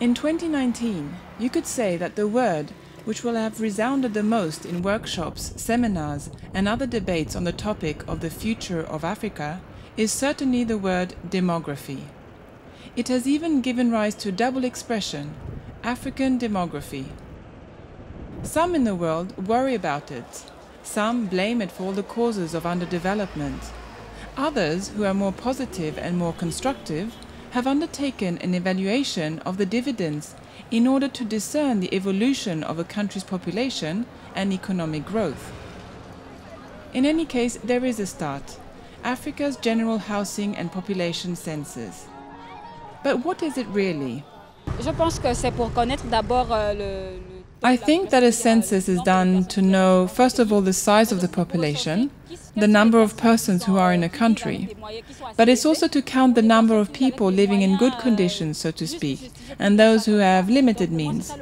In 2019, you could say that the word which will have resounded the most in workshops, seminars, and other debates on the topic of the future of Africa is certainly the word demography. It has even given rise to a double expression, African demography. Some in the world worry about it. Some blame it for all the causes of underdevelopment. Others, who are more positive and more constructive, have undertaken an evaluation of the dividends in order to discern the evolution of a country's population and economic growth. In any case, there is a start: Africa's General Housing and Population Census. But what is it really? I think that a census is done to know, first of all, the size of the population, the number of persons who are in a country, but it's also to count the number of people living in good conditions, so to speak, and those who have limited means.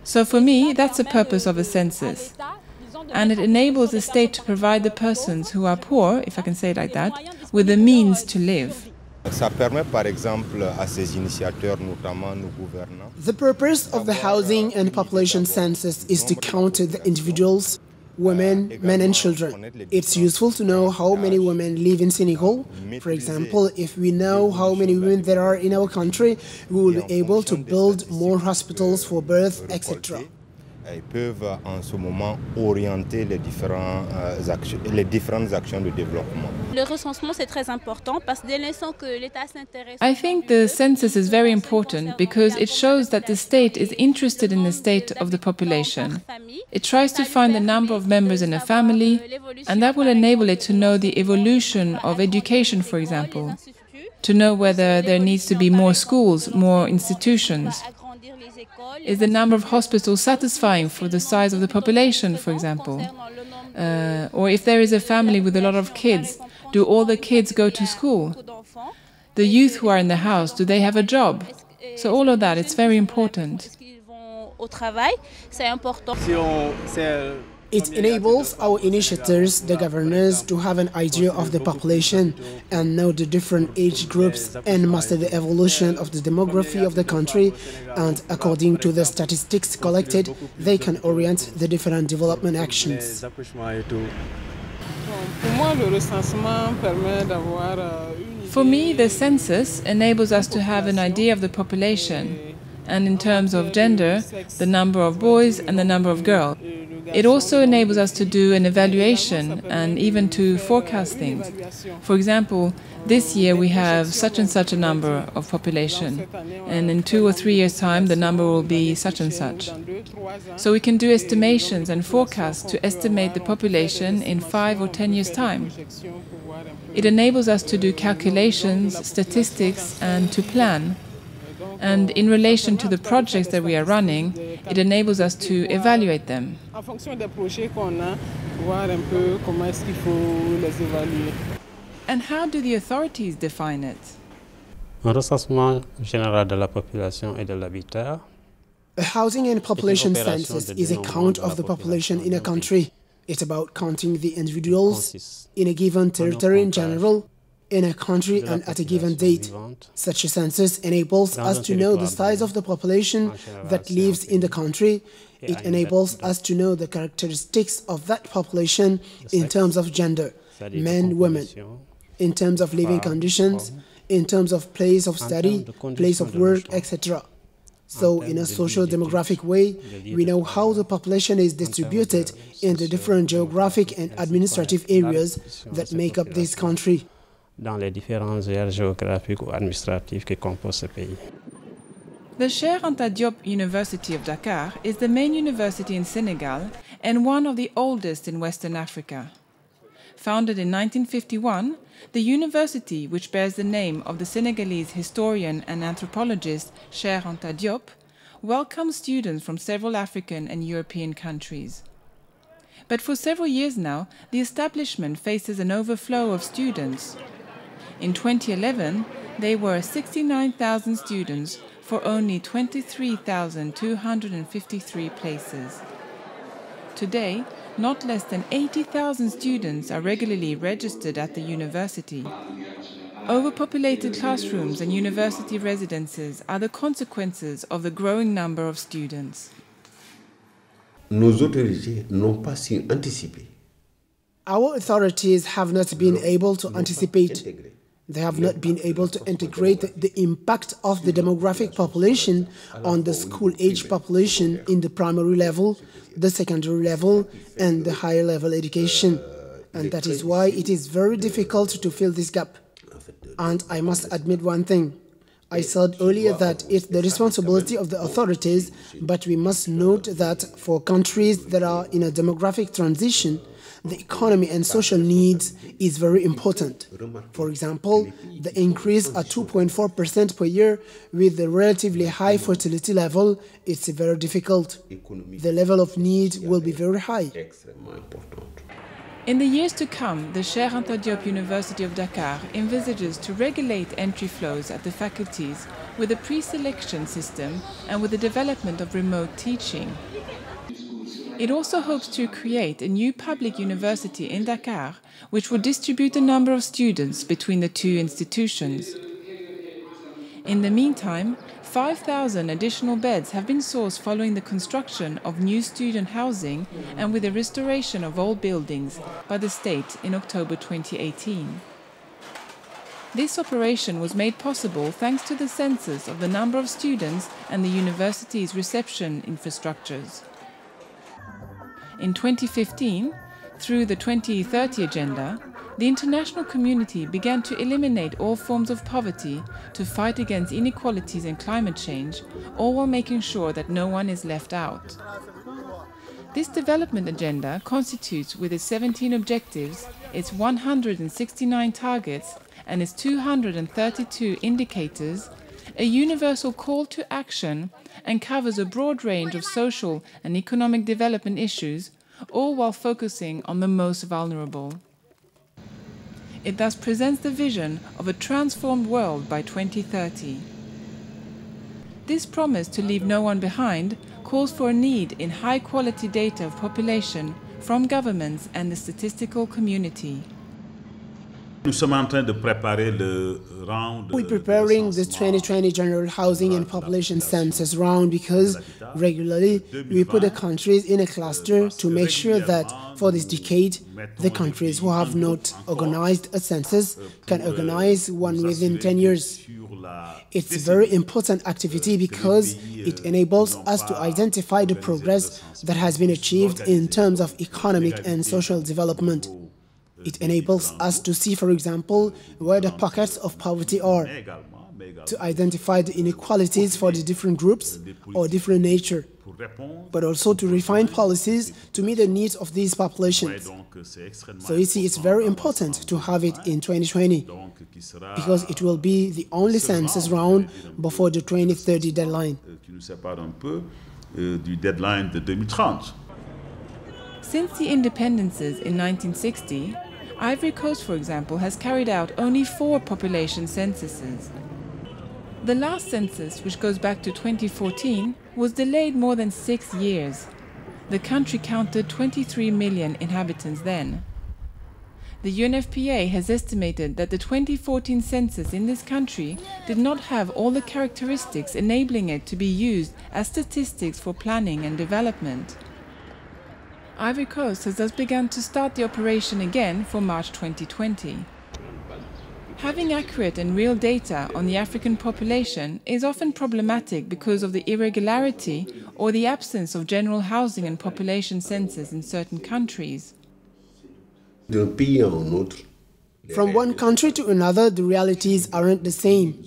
So for me, that's the purpose of a census. And it enables the state to provide the persons who are poor, if I can say it like that, with the means to live. Ça permet par exemple à ces initiateurs, notamment nos gouvernants. The purpose of the Housing and Population Census is to count the individuals, women, men and children. It's useful to know how many women live in Senegal. For example, if we know how many women there are in our country, we will be able to build more hospitals for birth, etc. Ils peuvent en ce moment orienter les différentes actions de développement. Le recensement c'est très important parce que dès l'instant que l'État s'intéresse. I think the census is very important because it shows that the state is interested in the state of the population. It tries to find the number of members in a family, and that will enable it to know the evolution of education, for example, to know whether there needs to be more schools, more institutions. Is the number of hospitals satisfying for the size of the population, for example? Or if there is a family with a lot of kids, do all the kids go to school? The youth who are in the house, do they have a job? So all of that, it's very important. It enables our initiators, the governors, to have an idea of the population and know the different age groups and master the evolution of the demography of the country, and according to the statistics collected, they can orient the different development actions. For me, the census enables us to have an idea of the population, and in terms of gender, the number of boys and the number of girls. It also enables us to do an evaluation and even to forecast things. For example, this year we have such and such a number of population, and in 2 or 3 years' time the number will be such and such. So we can do estimations and forecasts to estimate the population in 5 or 10 years' time. It enables us to do calculations, statistics, and to plan. And in relation to the projects that we are running, it enables us to evaluate them. And how do the authorities define it? Un recensement général de la population et de l'habitat. A housing and population census is a count of the population in a country. It's about counting the individuals in a given territory in general, in a country and at a given date. Such a census enables us to know the size of the population that lives in the country. It enables us to know the characteristics of that population in terms of gender, men, women, in terms of living conditions, in terms of place of study, place of work, etc. So, in a social-demographic way, we know how the population is distributed in the different geographic and administrative areas that make up this country. Dans les différentes aires géographiques ou administratives qui composent ce pays. The Cheikh Anta Diop University of Dakar is the main university in Senegal and one of the oldest in Western Africa. Founded in 1951, the university, which bears the name of the Senegalese historian and anthropologist Cheikh Anta Diop, welcomes students from several African and European countries. But for several years now, the establishment faces an overflow of students. In 2011, there were 69,000 students for only 23,253 places. Today, not less than 80,000 students are regularly registered at the university. Overpopulated classrooms and university residences are the consequences of the growing number of students. Nos autorités n'ont pas su anticiper. Our authorities have not been able to anticipate. They have not been able to integrate the impact of the demographic population on the school-age population in the primary level, the secondary level, and the higher level education. And that is why it is very difficult to fill this gap. And I must admit one thing. I said earlier that it's the responsibility of the authorities, but we must note that for countries that are in a demographic transition, the economy and social needs is very important. For example, the increase at 2.4% per year with a relatively high fertility level is very difficult. The level of need will be very high. In the years to come, the Cheikh Anta Diop University of Dakar envisages to regulate entry flows at the faculties with a pre-selection system and with the development of remote teaching. It also hopes to create a new public university in Dakar, which would distribute the number of students between the two institutions. In the meantime, 5,000 additional beds have been sourced following the construction of new student housing and with the restoration of old buildings by the state in October 2018. This operation was made possible thanks to the census of the number of students and the university's reception infrastructures. In 2015, through the 2030 Agenda, the international community began to eliminate all forms of poverty to fight against inequalities and climate change, all while making sure that no one is left out. This development agenda constitutes, with its 17 objectives, its 169 targets, and its 232 indicators, a universal call to action and covers a broad range of social and economic development issues, all while focusing on the most vulnerable. It thus presents the vision of a transformed world by 2030. This promise to leave no one behind calls for a need in high-quality data of population from governments and the statistical community. Nous sommes en train de préparer le round. We're preparing the 2020 General Housing and Population Census round because regularly we put the countries in a cluster to make sure that for this decade, the countries who have not organized a census can organize one within 10 years. It's a very important activity because it enables us to identify the progress that has been achieved in terms of economic and social development. It enables us to see, for example, where the pockets of poverty are, to identify the inequalities for the different groups or different nature, but also to refine policies to meet the needs of these populations. So you see, it's very important to have it in 2020, because it will be the only census round before the 2030 deadline. Since the independences in 1960, Ivory Coast, for example, has carried out only 4 population censuses. The last census, which goes back to 2014, was delayed more than 6 years. The country counted 23 million inhabitants then. The UNFPA has estimated that the 2014 census in this country did not have all the characteristics enabling it to be used as statistics for planning and development. Ivory Coast has thus begun to start the operation again for March 2020. Having accurate and real data on the African population is often problematic because of the irregularity or the absence of general housing and population census in certain countries. From one country to another, the realities aren't the same.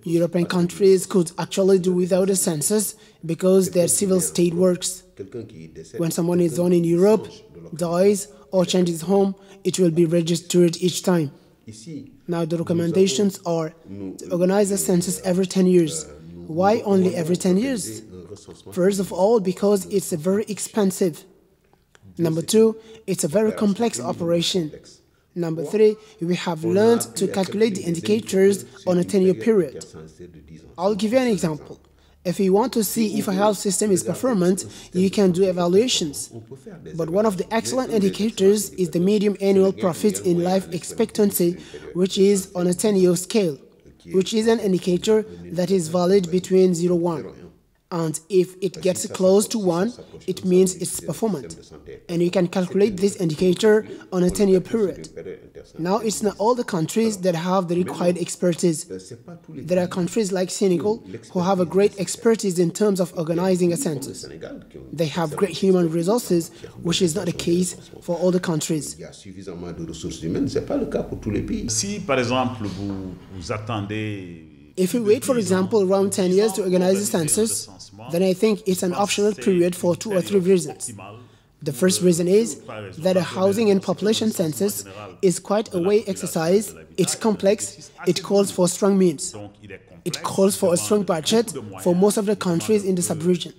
European countries could actually do without a census because their civil state works. When someone is born in Europe, dies, or changes home, it will be registered each time. Now the recommendations are to organize a census every 10 years. Why only every 10 years? First of all, because it's very expensive. Number 2, it's a very complex operation. Number 3, we have learned to calculate the indicators on a 10-year period. I'll give you an example. If you want to see if a health system is performant, you can do evaluations. But one of the excellent indicators is the median annual profit in life expectancy, which is on a 10-year scale, which is an indicator that is valid between 0 and 1. And if it gets close to 1, it means it's performant. And you can calculate this indicator on a 10-year period. Now, it's not all the countries that have the required expertise. There are countries like Senegal who have a great expertise in terms of organizing a census. They have great human resources, which is not the case for all the countries. Si, par exemple, vous attendez... If we wait, for example, around 10 years to organize a census, then I think it's an optional period for 2 or 3 reasons. The first reason is that a housing and population census is quite a way exercise, it's complex, it calls for strong means. It calls for a strong budget for most of the countries in the sub-region.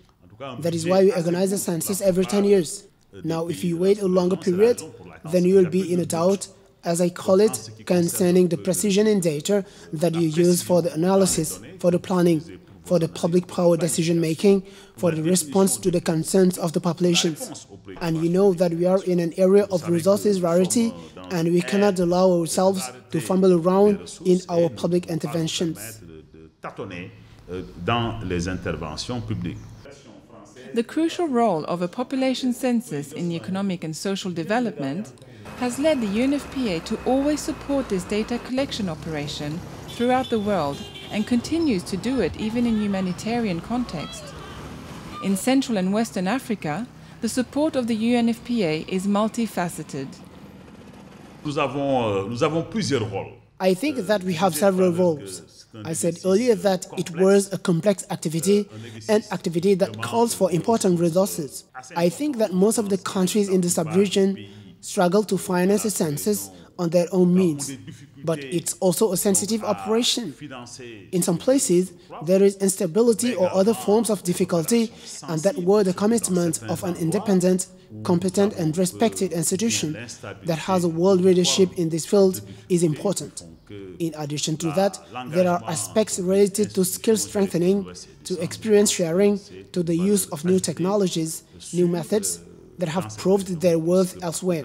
That is why we organize a census every 10 years. Now, if you wait a longer period, then you will be in a doubt, as I call it, concerning the precision in data that you use for the analysis, for the planning, for the public power decision-making, for the response to the concerns of the populations. And you know that we are in an area of resources rarity, and we cannot allow ourselves to fumble around in our public interventions. The crucial role of a population census in the economic and social development has led the UNFPA to always support this data collection operation throughout the world and continues to do it even in humanitarian context. In Central and Western Africa, the support of the UNFPA is multifaceted. Nous avons plusieurs rôles. I think that we have several roles. I said earlier that it was a complex activity, an activity that calls for important resources. I think that most of the countries in the sub-region struggle to finance a census on their own means, but it's also a sensitive operation. In some places, there is instability or other forms of difficulty, and that were the commitment of an independent, competent and respected institution that has a world leadership in this field is important. In addition to that, there are aspects related to skill strengthening, to experience sharing, to the use of new technologies, new methods that have proved their worth elsewhere.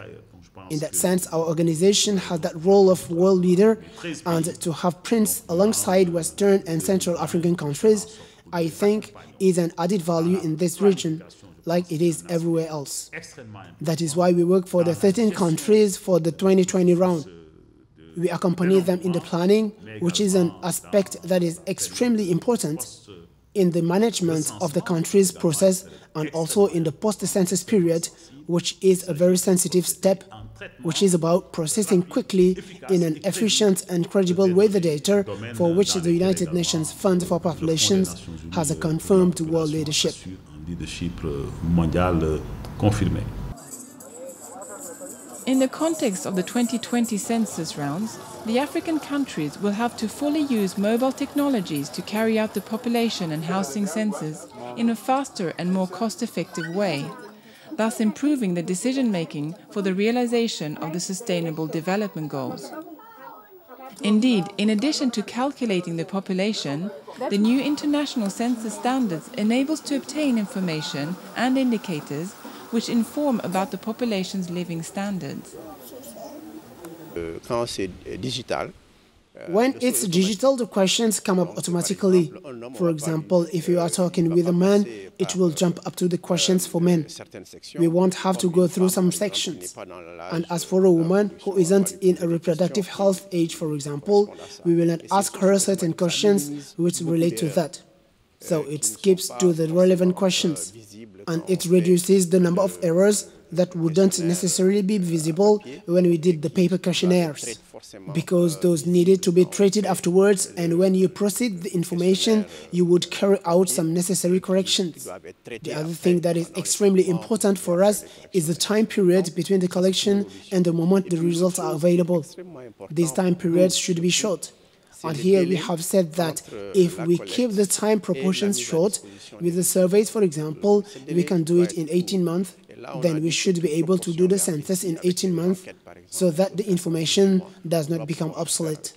In that sense, our organization has that role of world leader, and to have Prince alongside Western and Central African countries, I think, is an added value in this region, like it is everywhere else. That is why we work for the 13 countries for the 2020 round. We accompany them in the planning, which is an aspect that is extremely important in the management of the country's process and also in the post-census period, which is a very sensitive step, which is about processing quickly in an efficient and credible way the data for which the United Nations Fund for Populations has a confirmed world leadership. In the context of the 2020 census rounds, the African countries will have to fully use mobile technologies to carry out the population and housing census in a faster and more cost-effective way, thus improving the decision-making for the realization of the Sustainable Development Goals. Indeed, in addition to calculating the population, the new international census standards enables to obtain information and indicators which inform about the population's living standards. When it's digital, the questions come up automatically. For example, if you are talking with a man, it will jump up to the questions for men. We won't have to go through some sections. And as for a woman who isn't in a reproductive health age, for example, we will not ask her certain questions which relate to that. So it skips to the relevant questions. And it reduces the number of errors that wouldn't necessarily be visible when we did the paper questionnaires, because those needed to be treated afterwards, and when you proceed the information, you would carry out some necessary corrections. The other thing that is extremely important for us is the time period between the collection and the moment the results are available. These time periods should be short. And here we have said that if we keep the time proportions short, with the surveys, for example, we can do it in 18 months, then we should be able to do the census in 18 months, so that the information does not become obsolete.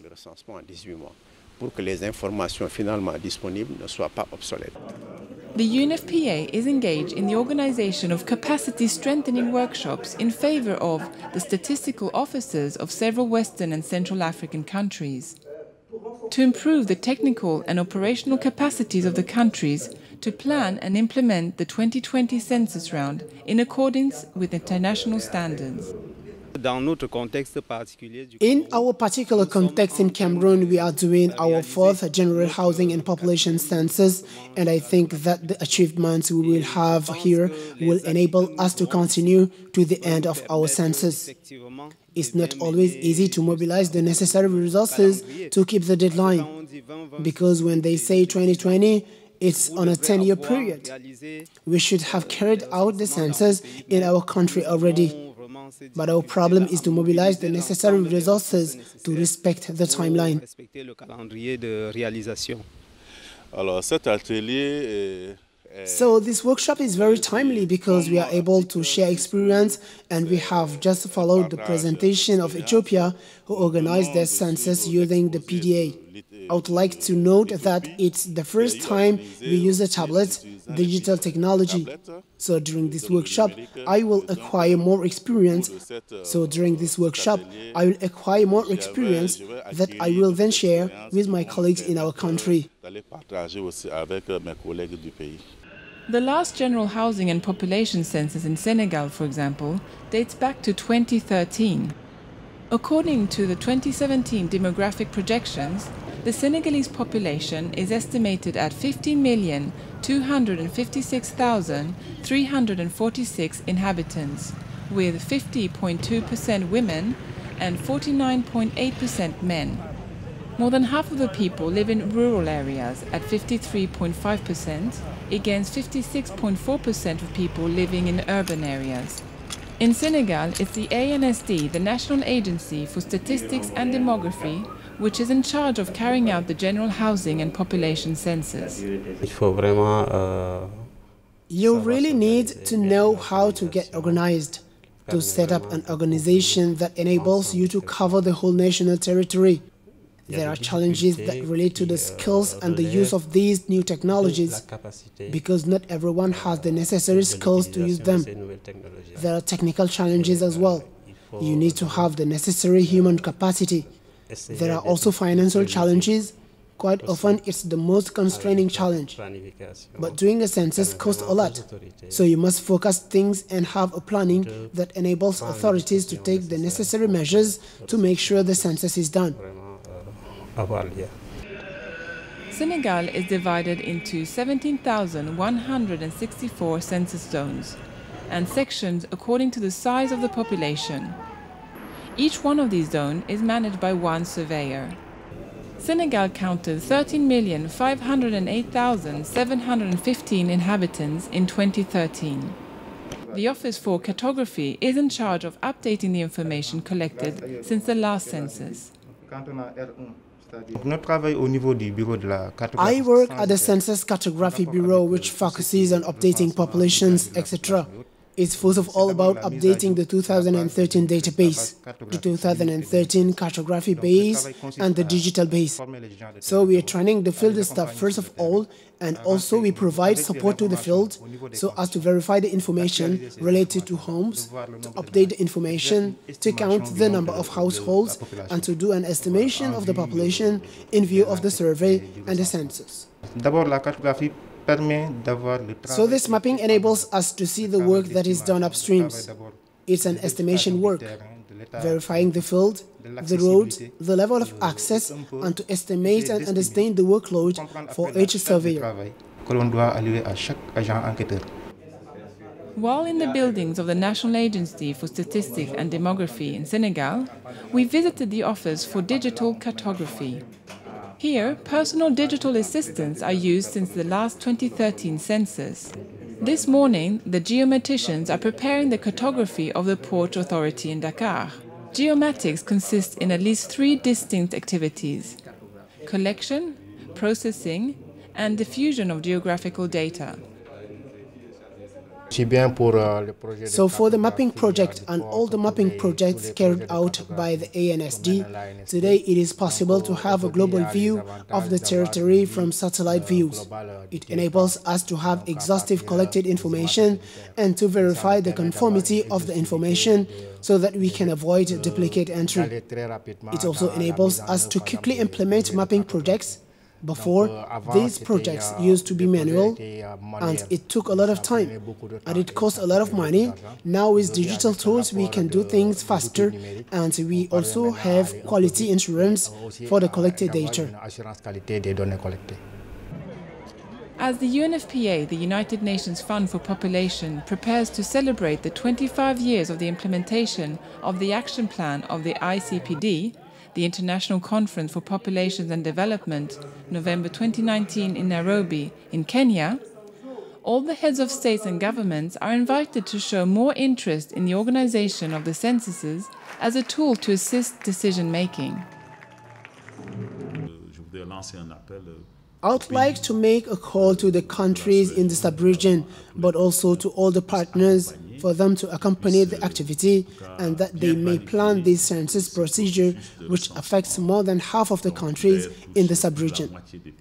pour que les informations finalement disponibles ne soient pas obsolètes. The UNFPA is engaged in the organization of capacity strengthening workshops in favor of the statistical officers of several Western and Central African countries, to improve the technical and operational capacities of the countries to plan and implement the 2020 census round in accordance with international standards. In our particular context in Cameroon, we are doing our 4th General Housing and Population Census, and I think that the achievements we will have here will enable us to continue to the end of our census. It's not always easy to mobilize the necessary resources to keep the deadline, because when they say 2020, it's on a 10-year period. We should have carried out the census in our country already. But our problem is to mobilize the necessary resources to respect the timeline. So this workshop is very timely because we are able to share experience, and we have just followed the presentation of Ethiopia, who organized their census using the PDA. I would like to note that it's the first time we use a tablet, digital technology. So during this workshop, I will acquire more experience. That I will then share with my colleagues in our country. The last general housing and population census in Senegal, for example, dates back to 2013. According to the 2017 demographic projections, the Senegalese population is estimated at 15,256,346 inhabitants, with 50.2% women and 49.8% men. More than half of the people live in rural areas at 53.5% against 56.4% of people living in urban areas. In Senegal, it's the ANSD, the National Agency for Statistics and Demography, which is in charge of carrying out the general housing and population census. You really need to know how to get organized, to set up an organization that enables you to cover the whole national territory. There are challenges that relate to the skills and the use of these new technologies, because not everyone has the necessary skills to use them. There are technical challenges as well. You need to have the necessary human capacity. There are also financial challenges. Quite often, it's the most constraining challenge. But doing a census costs a lot, so you must focus things and have a planning that enables authorities to take the necessary measures to make sure the census is done. Senegal is divided into 17,164 census zones and sections according to the size of the population. Each one of these zones is managed by one surveyor. Senegal counted 13,508,715 inhabitants in 2013. The Office for Cartography is in charge of updating the information collected since the last census. I work at the Census Cartography Bureau, which focuses on updating populations, etc. It's first of all about updating the 2013 database, the 2013 cartography base, and the digital base. So we are training the field staff first of all, and also we provide support to the field so as to verify the information related to homes, to update the information, to count the number of households, and to do an estimation of the population in view of the survey and the census. So this mapping enables us to see the work that is done upstreams. It's an estimation work, verifying the field, the roads, the level of access, and to estimate and understand the workload for each surveyor. While in the buildings of the National Agency for Statistics and Demography in Senegal, we visited the Office for Digital Cartography. Here, personal digital assistants are used since the last 2013 census. This morning, the geometricians are preparing the cartography of the Port Authority in Dakar. Geomatics consists in at least 3 distinct activities: collection, processing, and diffusion of geographical data. So for the mapping project and all the mapping projects carried out by the ANSD, today it is possible to have a global view of the territory from satellite views. It enables us to have exhaustive collected information and to verify the conformity of the information so that we can avoid duplicate entry. It also enables us to quickly implement mapping projects. Before, these projects used to be manual and it took a lot of time and it cost a lot of money. Now with digital tools we can do things faster and we also have quality insurance for the collected data. As the UNFPA, the United Nations Fund for Population, prepares to celebrate the 25 years of the implementation of the Action Plan of the ICPD, the International Conference for Populations and Development, November 2019 in Nairobi, in Kenya, all the heads of states and governments are invited to show more interest in the organization of the censuses as a tool to assist decision-making. I would like to make a call to the countries in the sub-region, but also to all the partners for them to accompany the activity and that they may plan this census procedure which affects more than half of the countries in the sub-region.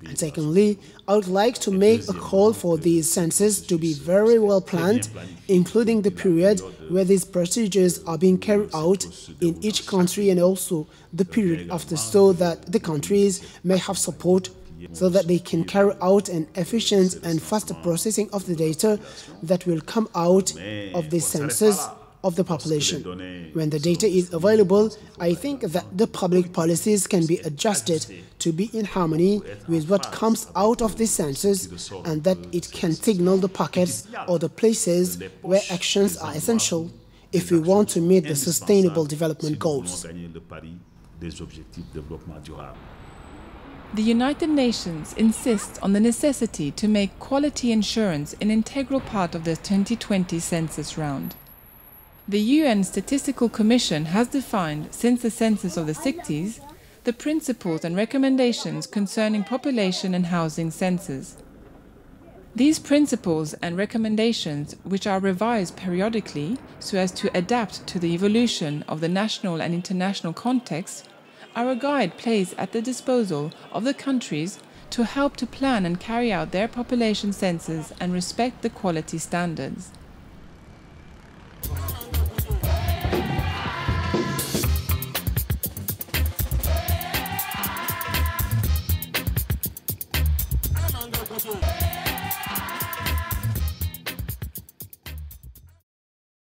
And secondly, I would like to make a call for these census to be very well planned, including the period where these procedures are being carried out in each country and also the period after, so that the countries may have support so that they can carry out an efficient and faster processing of the data that will come out of the census of the population. When the data is available, I think that the public policies can be adjusted to be in harmony with what comes out of the census and that it can signal the pockets or the places where actions are essential if we want to meet the sustainable development goals. The United Nations insists on the necessity to make quality insurance an integral part of the 2020 census round. The UN Statistical Commission has defined, since the census of the 60s, the principles and recommendations concerning population and housing census. These principles and recommendations, which are revised periodically so as to adapt to the evolution of the national and international context, are a guide placed at the disposal of the countries to help to plan and carry out their population census and respect the quality standards.